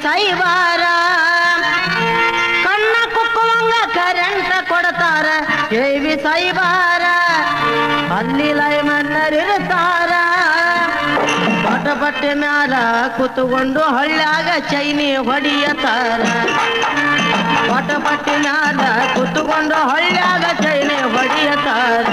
ಸಾಯಿಬಾರ ಕಣ್ಣ ಕುಕ್ಕುವಂಗ ಕರೆಂಟ ಕೊಡ್ತಾರ ಕೇವಿ ಸಾಯಿಬಾರ ಅಲ್ಲಿ ಲೈಮನ್ನರಿರ್ತಾರ ಪಟಪಟ್ಟೆ ಮ್ಯಾಲ ಕೂತುಕೊಂಡು ಹಳ್ಳ್ಯಾಗ ಚೈನಿ ಹೊಡಿಯತಾರ ಪಟಪಟ್ಟೆ ಮ್ಯಾಲ ಕೂತುಕೊಂಡು ಹಳ್ಳ್ಯಾಗ ಚೈನಿ ಹೊಡಿಯತಾರ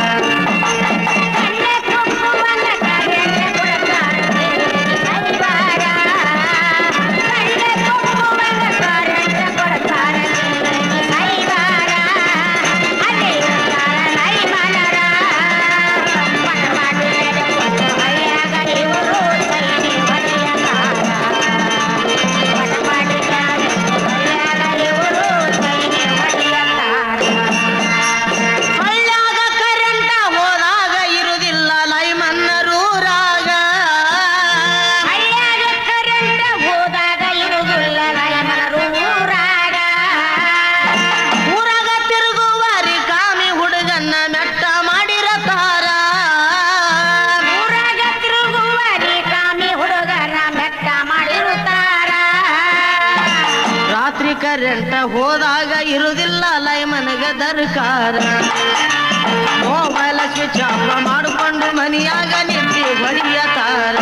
ಕರೆಂಟ ಹೋದಾಗ ಇರುವುದಿಲ್ಲ ಲೈಮನಗ ದರ್ಕಾರ ಮೊಬೈಲ್ ಸ್ವಿಚ್ ಆಫ್ ಮಾಡಿಕೊಂಡು ಮನಿಯಾಗ ನಿಂತಿ ಹೊಡಿಯತಾರ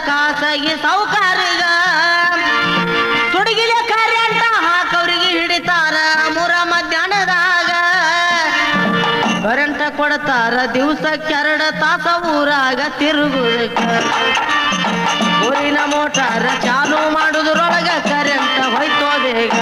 ಖಾಸಗಿ ಸೌಕಾರಿಗ ತುಡುಗಿಲೆ ಕರೆಂಟ ಹಾಕವ್ರಿಗೆ ಹಿಡಿತಾರ ಮೂರ ಮಧ್ಯಾಹ್ನದಾಗ ಕರೆಂಟ ಕೊಡ್ತಾರ ದಿವಸಕ್ಕೆ 2 ತಾಸ ಊರಾಗ ತಿರುಗುದಕ್ಕ ಊರಿನ ಮೋಟಾರ್ ಚಾಲು ಮಾಡುದ್ರೊಳಗ ಕರೆಂಟ ಹೋಯ್ತೋ ಬೇಗ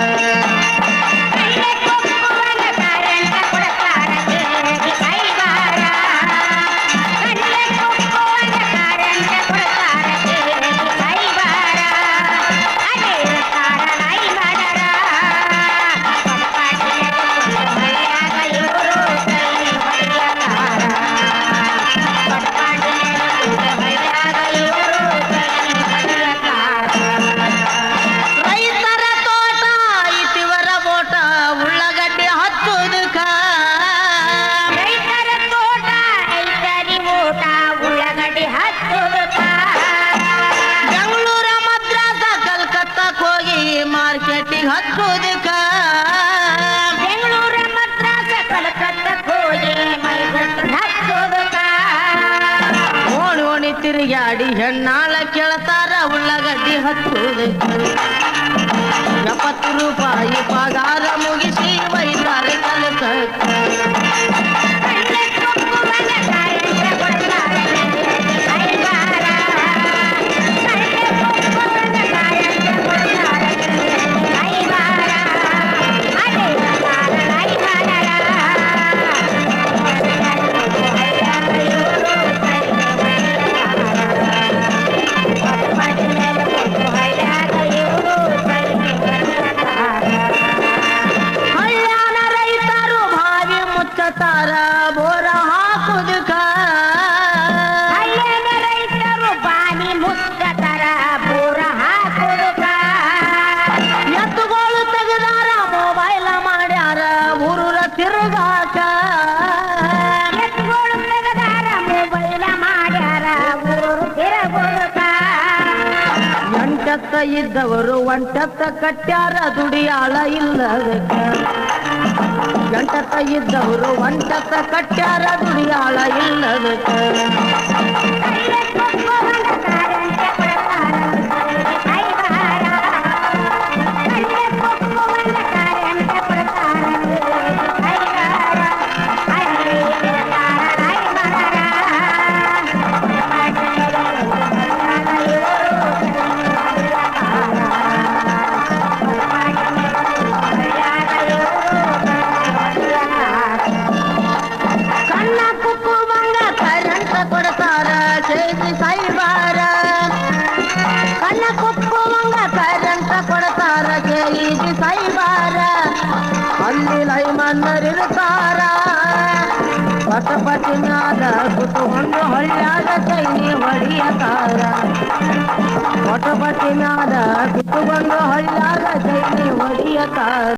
ಮಾರ್ಕೆಟಿಗೆ ಹಚ್ಚೋದಕ್ಕ ಬೆಂಗಳೂರ ಮದ್ರಾಸ ಕಲಕತ್ತಕ್ಕೆ ಹೋಗಿ ಹಚ್ಚೋದಕ್ಕ ಓಣಿ ತಿರುಗಾಡಿ ಹೆಣ್ಣಾಳ ಕೇಳ್ತಾರ ಉಳ್ಳಾಗಡ್ಡಿ ಹಚ್ಚೋದಕ್ಕ 70 ರೂಪಾಯಿ ಪಗಾರ ಮುಗಿಸಿ ಬೈತಾರೆ ಕಲಕಕ್ಕ ಬೋರ ಹಾಕುದಕ್ಕ ರೈತರು ಬಾನಿ ಮುಚ್ಚತಾರ ಬೋರ ಹಾಕುದಕ್ಕ ಎತ್ತುಗಳು ತೆಗೆದಾರ ಮೊಬೈಲ್ ಮಾಡ್ಯಾರ ಊರೂರ ತಿರುಗಾಕ ಎತ್ತುಗಳು ತೆಗೆದಾರ ಮೊಬೈಲ್ ಮಾಡ್ಯಾರ ಊರು ತಿರುಗುದಕ್ಕ ಎಂಟತ್ತ ಇದ್ದವರು ಒಂಟತ್ತ ಕಟ್ಟ್ಯಾರ ದುಡಿಯಾಳ ಇಲ್ಲದಕ್ಕ ಗಂಟತ್ತ ಇದ್ದವರು ಒಂಟತ್ತ ಕಟ್ಟ್ಯಾರ ದುಡಿಯಾಳ ಇಲ್ಲದಕ್ಕ ಕಣ್ಣ ಕುಕ್ಕು ಬಂಗ ಕರೆಂಟ ಕೊಡ ನರಿರ್ತಾರ ಪಟಪಟಿನಾದ ಕುತ್ಕೊಂಡು ಹೊಳ್ಳ್ಯಾಗ ಚೈನಿ ಹೊಡಿಯತಾರ ಪಟಪಟಿನಾದ ಕುತ್ಕೊಂಡು ಹೊಳ್ಳ್ಯಾಗ ಚೈನಿ ಹೊಡಿಯತಾರ